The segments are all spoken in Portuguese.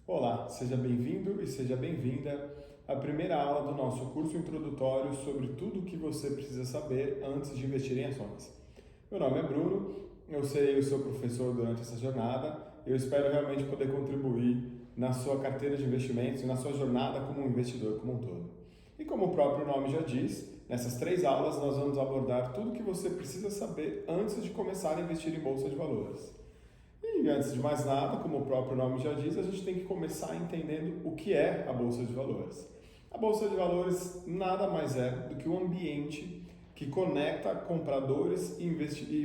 Olá, seja bem-vindo e seja bem-vinda à primeira aula do nosso curso introdutório sobre tudo o que você precisa saber antes de investir em ações. Meu nome é Bruno, eu serei o seu professor durante essa jornada e eu espero realmente poder contribuir na sua carteira de investimentos e na sua jornada como um investidor como um todo. E como o próprio nome já diz, nessas 3 aulas nós vamos abordar tudo o que você precisa saber antes de começar a investir em bolsa de valores. E antes de mais nada, como o próprio nome já diz, a gente tem que começar entendendo o que é a Bolsa de Valores. A Bolsa de Valores nada mais é do que um ambiente que conecta compradores e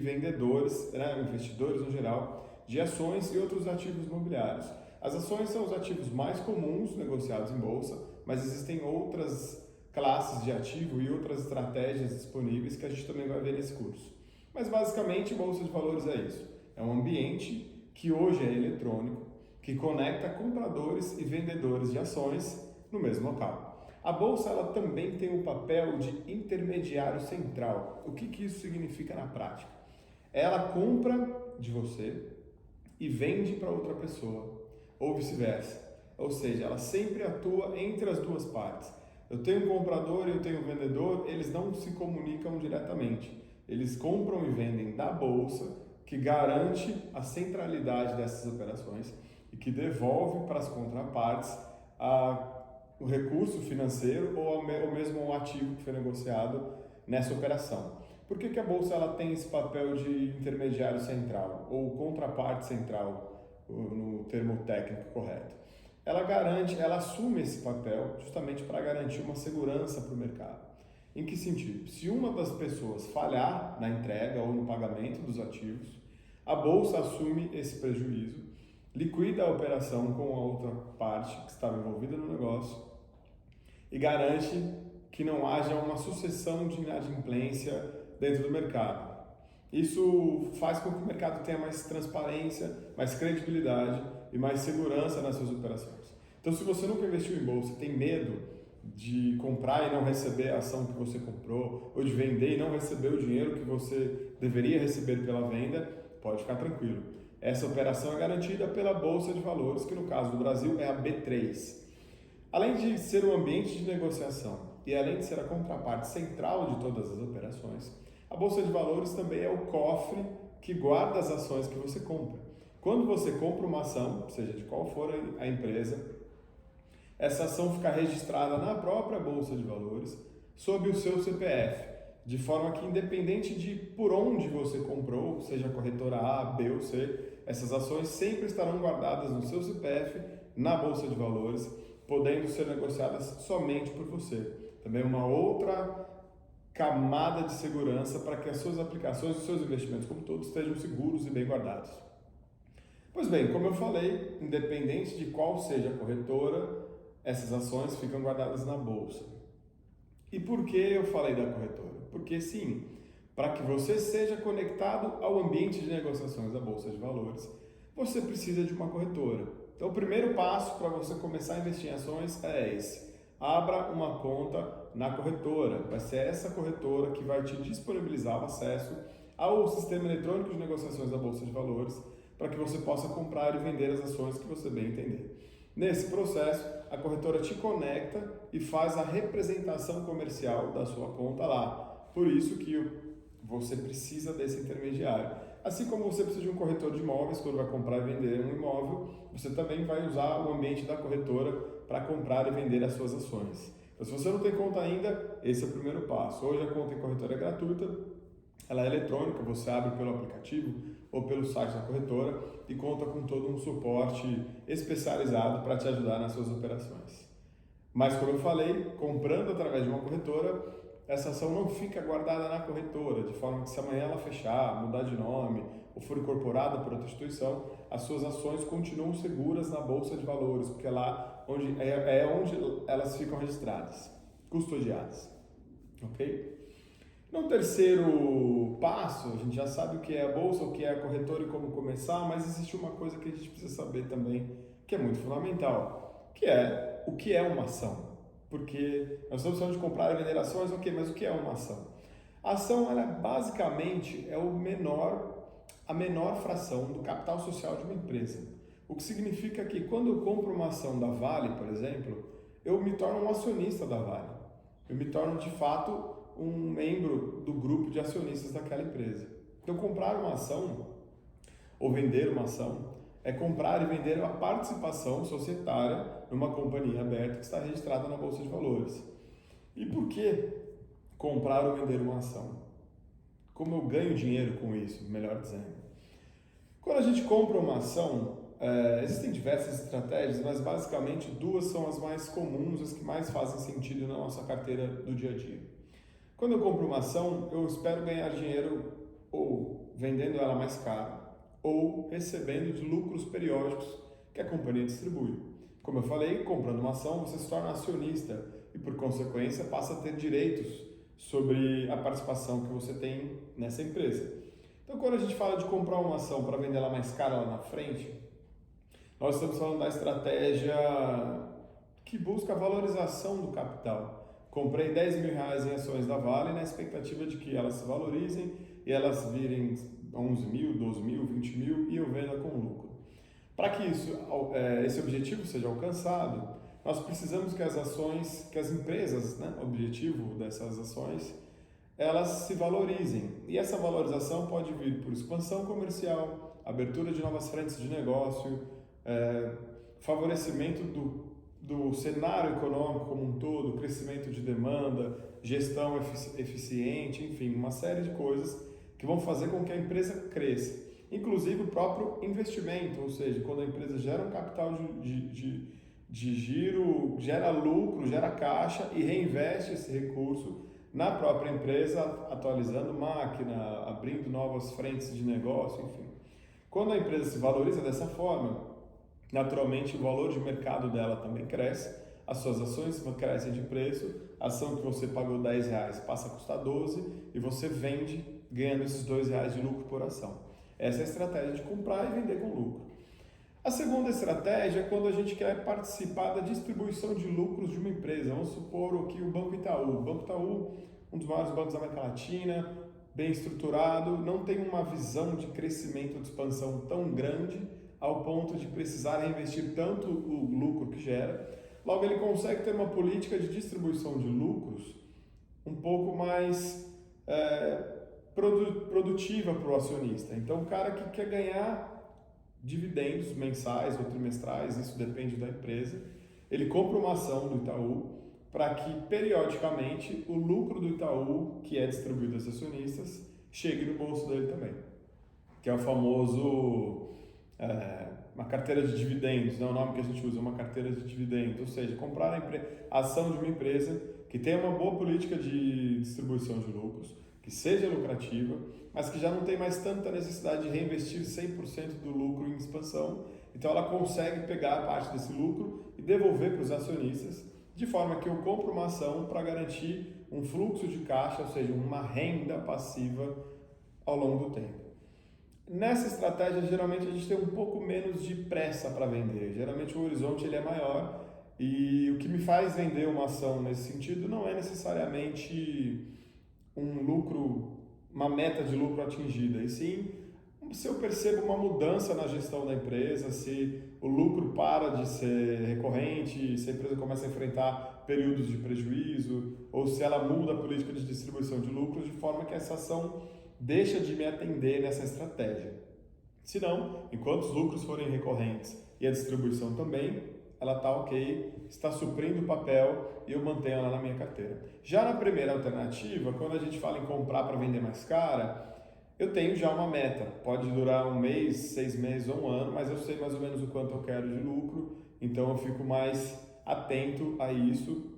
vendedores, investidores no geral, de ações e outros ativos imobiliários. As ações são os ativos mais comuns negociados em bolsa, mas existem outras classes de ativo e outras estratégias disponíveis que a gente também vai ver nesse curso. Mas basicamente, Bolsa de Valores é isso. É um ambiente que hoje é eletrônico, que conecta compradores e vendedores de ações no mesmo local. A bolsa ela também tem o papel de intermediário central. O que isso significa na prática? Ela compra de você e vende para outra pessoa, ou vice-versa. Ou seja, ela sempre atua entre as duas partes. Eu tenho um comprador e eu tenho um vendedor, eles não se comunicam diretamente. Eles compram e vendem da bolsa, que garante a centralidade dessas operações e que devolve para as contrapartes o recurso financeiro ou mesmo o ativo que foi negociado nessa operação. Por que a Bolsa ela tem esse papel de intermediário central ou contraparte central, no termo técnico correto? Ela assume esse papel justamente para garantir uma segurança para o mercado. Em que sentido? Se uma das pessoas falhar na entrega ou no pagamento dos ativos, a bolsa assume esse prejuízo, liquida a operação com a outra parte que estava envolvida no negócio e garante que não haja uma sucessão de inadimplência dentro do mercado. Isso faz com que o mercado tenha mais transparência, mais credibilidade e mais segurança nas suas operações. Então, se você nunca investiu em bolsa, tem medo de comprar e não receber a ação que você comprou, ou de vender e não receber o dinheiro que você deveria receber pela venda, pode ficar tranquilo. Essa operação é garantida pela Bolsa de Valores, que no caso do Brasil é a B3. Além de ser um ambiente de negociação e além de ser a contraparte central de todas as operações, a Bolsa de Valores também é o cofre que guarda as ações que você compra. Quando você compra uma ação, seja de qual for a empresa, essa ação fica registrada na própria Bolsa de Valores sob o seu CPF, de forma que independente de por onde você comprou, seja a corretora A, B ou C, essas ações sempre estarão guardadas no seu CPF na Bolsa de Valores, podendo ser negociadas somente por você. Também uma outra camada de segurança para que as suas aplicações e os seus investimentos, como todos, estejam seguros e bem guardados. Pois bem, como eu falei, independente de qual seja a corretora, essas ações ficam guardadas na bolsa. E por que eu falei da corretora? Porque sim, para que você seja conectado ao ambiente de negociações da Bolsa de Valores, você precisa de uma corretora. Então, o primeiro passo para você começar a investir em ações é esse. Abra uma conta na corretora. Vai ser essa corretora que vai te disponibilizar o acesso ao sistema eletrônico de negociações da Bolsa de Valores para que você possa comprar e vender as ações que você bem entender. Nesse processo, a corretora te conecta e faz a representação comercial da sua conta lá. Por isso que você precisa desse intermediário. Assim como você precisa de um corretor de imóveis quando vai comprar e vender um imóvel, você também vai usar o ambiente da corretora para comprar e vender as suas ações. Então, se você não tem conta ainda, esse é o primeiro passo. Hoje a conta em corretora é gratuita, ela é eletrônica, você abre pelo aplicativo ou pelo site da corretora e conta com todo um suporte especializado para te ajudar nas suas operações. Mas como eu falei, comprando através de uma corretora, essa ação não fica guardada na corretora, de forma que se amanhã ela fechar, mudar de nome ou for incorporada por outra instituição, as suas ações continuam seguras na Bolsa de Valores, porque é lá onde elas ficam registradas, custodiadas. Ok? No terceiro passo, a gente já sabe o que é a bolsa, o que é a corretora e como começar, mas existe uma coisa que a gente precisa saber também, que é muito fundamental, que é o que é uma ação. Porque nós estamos falando de comprar e vender ações, ok, mas o que é uma ação? A ação, ela basicamente é a menor fração do capital social de uma empresa. O que significa que quando eu compro uma ação da Vale, por exemplo, eu me torno um acionista da Vale. Eu me torno, de fato, um membro do grupo de acionistas daquela empresa. Então, comprar uma ação ou vender uma ação é comprar e vender a participação societária numa companhia aberta que está registrada na Bolsa de Valores. E por que comprar ou vender uma ação? Como eu ganho dinheiro com isso, melhor dizendo. Quando a gente compra uma ação, existem diversas estratégias, mas basicamente duas são as mais comuns, as que mais fazem sentido na nossa carteira do dia a dia. Quando eu compro uma ação, eu espero ganhar dinheiro ou vendendo ela mais cara, ou recebendo de lucros periódicos que a companhia distribui. Como eu falei, comprando uma ação, você se torna acionista e, por consequência, passa a ter direitos sobre a participação que você tem nessa empresa. Então, quando a gente fala de comprar uma ação para vender ela mais cara lá na frente, nós estamos falando da estratégia que busca a valorização do capital. Comprei R$10.000 em ações da Vale na expectativa de que elas se valorizem e elas virem 11 mil, 12 mil, 20 mil e eu venda com lucro. Para que esse objetivo seja alcançado, nós precisamos que as ações, que as empresas, o objetivo dessas ações, elas se valorizem. E essa valorização pode vir por expansão comercial, abertura de novas frentes de negócio, favorecimento do cenário econômico como um todo, crescimento de demanda, gestão eficiente, enfim, uma série de coisas que vão fazer com que a empresa cresça. Inclusive o próprio investimento, ou seja, quando a empresa gera um capital de giro, gera lucro, gera caixa e reinveste esse recurso na própria empresa, atualizando máquina, abrindo novas frentes de negócio, enfim. Quando a empresa se valoriza dessa forma, naturalmente o valor de mercado dela também cresce, as suas ações crescem de preço, a ação que você pagou R$10 passa a custar 12 e você vende ganhando esses R$2 de lucro por ação. Essa é a estratégia de comprar e vender com lucro. A segunda estratégia é quando a gente quer participar da distribuição de lucros de uma empresa. Vamos supor que o Banco Itaú. O Banco Itaú, um dos maiores bancos da América Latina, bem estruturado, não tem uma visão de crescimento, de expansão tão grande ao ponto de precisar reinvestir tanto o lucro que gera. Logo, ele consegue ter uma política de distribuição de lucros um pouco mais produtiva para o acionista. Então, o cara que quer ganhar dividendos mensais ou trimestrais, isso depende da empresa, ele compra uma ação do Itaú para que, periodicamente, o lucro do Itaú, que é distribuído aos acionistas, chegue no bolso dele também, que é o famoso uma carteira de dividendos, não é o nome que a gente usa, uma carteira de dividendos, ou seja, comprar a ação de uma empresa que tenha uma boa política de distribuição de lucros, que seja lucrativa, mas que já não tem mais tanta necessidade de reinvestir 100% do lucro em expansão, então ela consegue pegar parte desse lucro e devolver para os acionistas, de forma que eu compro uma ação para garantir um fluxo de caixa, ou seja, uma renda passiva ao longo do tempo. Nessa estratégia, geralmente a gente tem um pouco menos de pressa para vender, geralmente o horizonte ele é maior e o que me faz vender uma ação nesse sentido não é necessariamente um lucro, uma meta de lucro atingida, e sim se eu percebo uma mudança na gestão da empresa, se o lucro para de ser recorrente, se a empresa começa a enfrentar períodos de prejuízo, ou se ela muda a política de distribuição de lucros de forma que essa ação deixa de me atender nessa estratégia. Se não, enquanto os lucros forem recorrentes e a distribuição também, ela está ok, está suprindo o papel e eu mantenho ela na minha carteira. Já na primeira alternativa, quando a gente fala em comprar para vender mais cara, eu tenho já uma meta. Pode durar 1 mês, 6 meses ou 1 ano, mas eu sei mais ou menos o quanto eu quero de lucro, então eu fico mais atento a isso,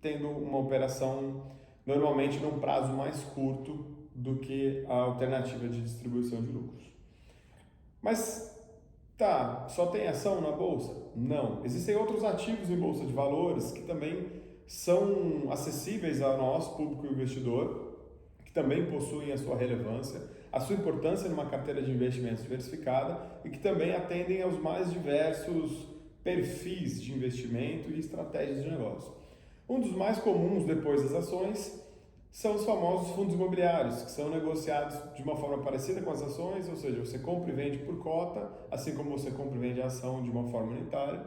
tendo uma operação normalmente num prazo mais curto do que a alternativa de distribuição de lucros. Mas só tem ação na bolsa? Não. Existem outros ativos em bolsa de valores que também são acessíveis ao nosso público investidor, que também possuem a sua relevância, a sua importância numa carteira de investimentos diversificada e que também atendem aos mais diversos perfis de investimento e estratégias de negócio. Um dos mais comuns depois das ações são os famosos fundos imobiliários, que são negociados de uma forma parecida com as ações, ou seja, você compra e vende por cota, assim como você compra e vende a ação de uma forma unitária.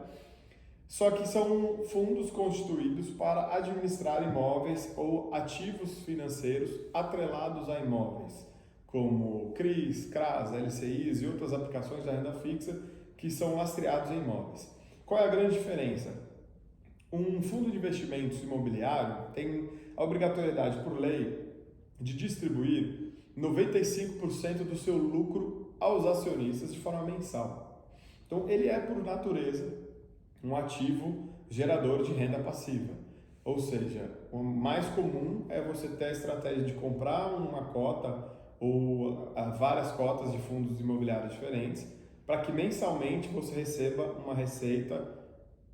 Só que são fundos constituídos para administrar imóveis ou ativos financeiros atrelados a imóveis, como CRIs, CRAs, LCIs e outras aplicações da renda fixa que são lastreados em imóveis. Qual é a grande diferença? Um fundo de investimentos imobiliário tem a obrigatoriedade por lei de distribuir 95% do seu lucro aos acionistas de forma mensal. Então, ele é, por natureza, um ativo gerador de renda passiva. Ou seja, o mais comum é você ter a estratégia de comprar uma cota ou várias cotas de fundos imobiliários diferentes para que mensalmente você receba uma receita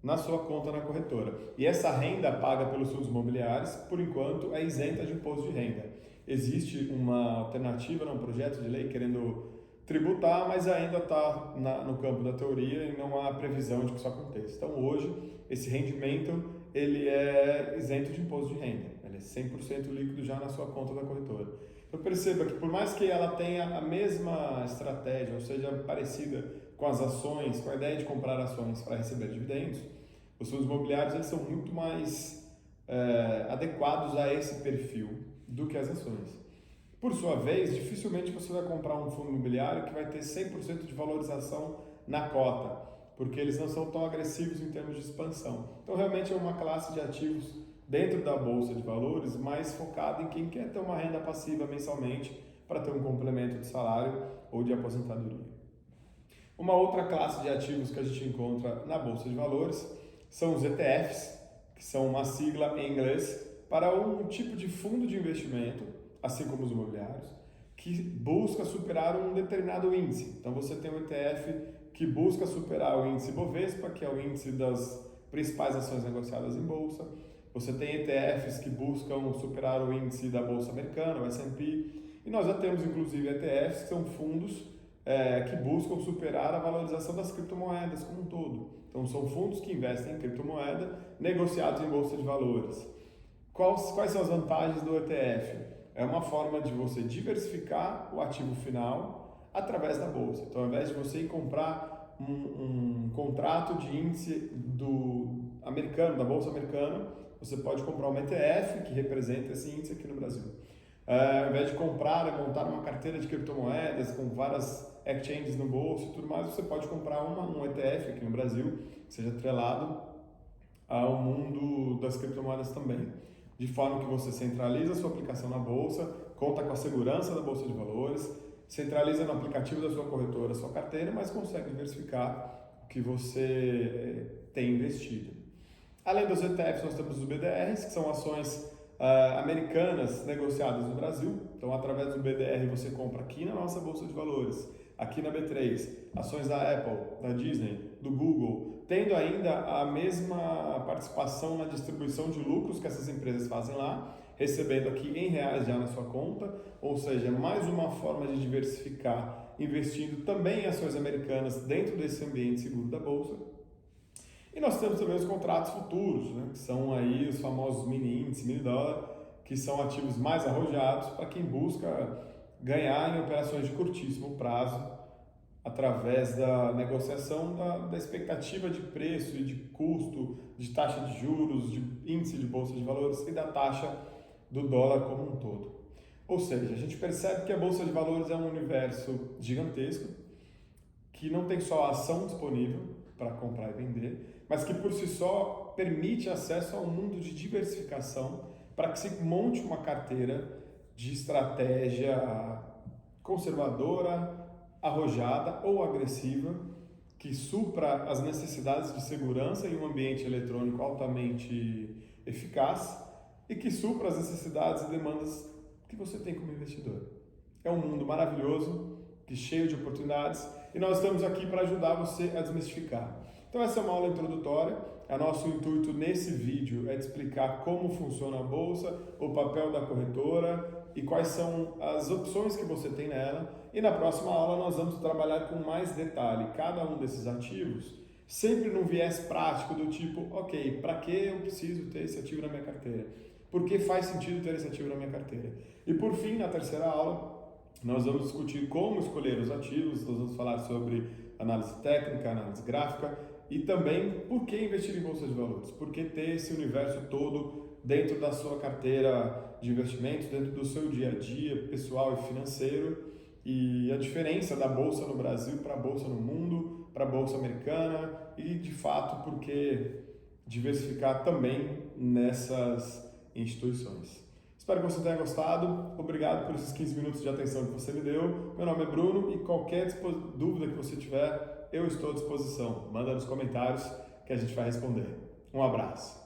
na sua conta na corretora. E essa renda paga pelos fundos imobiliários, por enquanto, é isenta de imposto de renda. Existe uma alternativa, um projeto de lei querendo tributar, mas ainda está no campo da teoria e não há previsão de que isso aconteça. Então, hoje, esse rendimento ele é isento de imposto de renda. Ele é 100% líquido já na sua conta da corretora. Então, perceba que por mais que ela tenha a mesma estratégia, ou seja, parecida com as ações, com a ideia de comprar ações para receber dividendos, os fundos imobiliários eles são muito mais adequados a esse perfil do que as ações. Por sua vez, dificilmente você vai comprar um fundo imobiliário que vai ter 100% de valorização na cota, porque eles não são tão agressivos em termos de expansão. Então, realmente é uma classe de ativos dentro da Bolsa de Valores mais focada em quem quer ter uma renda passiva mensalmente para ter um complemento de salário ou de aposentadoria. Uma outra classe de ativos que a gente encontra na Bolsa de Valores são os ETFs, que são uma sigla em inglês para um tipo de fundo de investimento, assim como os imobiliários, que busca superar um determinado índice. Então você tem um ETF que busca superar o índice Bovespa, que é o índice das principais ações negociadas em bolsa. Você tem ETFs que buscam superar o índice da Bolsa Americana, o S&P. E nós já temos inclusive ETFs que são fundos que buscam superar a valorização das criptomoedas como um todo. Então são fundos que investem em criptomoeda negociados em bolsa de valores. Quais são as vantagens do ETF? É uma forma de você diversificar o ativo final através da bolsa. Então, ao invés de você ir comprar um contrato de índice da bolsa americana, você pode comprar um ETF que representa esse índice aqui no Brasil. Ao invés de comprar e montar uma carteira de criptomoedas com várias exchanges no bolso e tudo mais, você pode comprar um ETF aqui no Brasil que seja atrelado ao mundo das criptomoedas também, de forma que você centraliza a sua aplicação na bolsa, conta com a segurança da bolsa de valores, centraliza no aplicativo da sua corretora a sua carteira, mas consegue diversificar o que você tem investido. Além dos ETFs, nós temos os BDRs, que são ações americanas negociadas no Brasil. Então, através do BDR, você compra aqui na nossa bolsa de valores, aqui na B3, ações da Apple, da Disney, do Google, tendo ainda a mesma participação na distribuição de lucros que essas empresas fazem lá, recebendo aqui em reais já na sua conta, ou seja, mais uma forma de diversificar, investindo também em ações americanas dentro desse ambiente seguro da bolsa. E nós temos também os contratos futuros, né, que são aí os famosos mini índice, mini dólar, que são ativos mais arrojados para quem busca ganhar em operações de curtíssimo prazo, através da negociação da expectativa de preço e de custo, de taxa de juros, de índice de bolsa de valores e da taxa do dólar como um todo. Ou seja, a gente percebe que a bolsa de valores é um universo gigantesco, que não tem só a ação disponível para comprar e vender, mas que por si só permite acesso a um mundo de diversificação para que se monte uma carteira de estratégia conservadora, arrojada ou agressiva, que supra as necessidades de segurança em um ambiente eletrônico altamente eficaz e que supra as necessidades e demandas que você tem como investidor. É um mundo maravilhoso, cheio de oportunidades, e nós estamos aqui para ajudar você a desmistificar. Então essa é uma aula introdutória. O nosso intuito nesse vídeo é de explicar como funciona a bolsa, o papel da corretora e quais são as opções que você tem nela. E na próxima aula nós vamos trabalhar com mais detalhe cada um desses ativos, sempre num viés prático do tipo, ok, para que eu preciso ter esse ativo na minha carteira? porque faz sentido ter esse ativo na minha carteira. E por fim, na terceira aula, nós vamos discutir como escolher os ativos, nós vamos falar sobre análise técnica, análise gráfica e também por que investir em bolsa de valores, por que ter esse universo todo dentro da sua carteira de investimentos, dentro do seu dia a dia pessoal e financeiro, e a diferença da bolsa no Brasil para a bolsa no mundo, para a bolsa americana e de fato por que diversificar também nessas instituições. Espero que você tenha gostado. Obrigado por esses 15 minutos de atenção que você me deu. Meu nome é Bruno e qualquer dúvida que você tiver, eu estou à disposição. Manda nos comentários que a gente vai responder. Um abraço.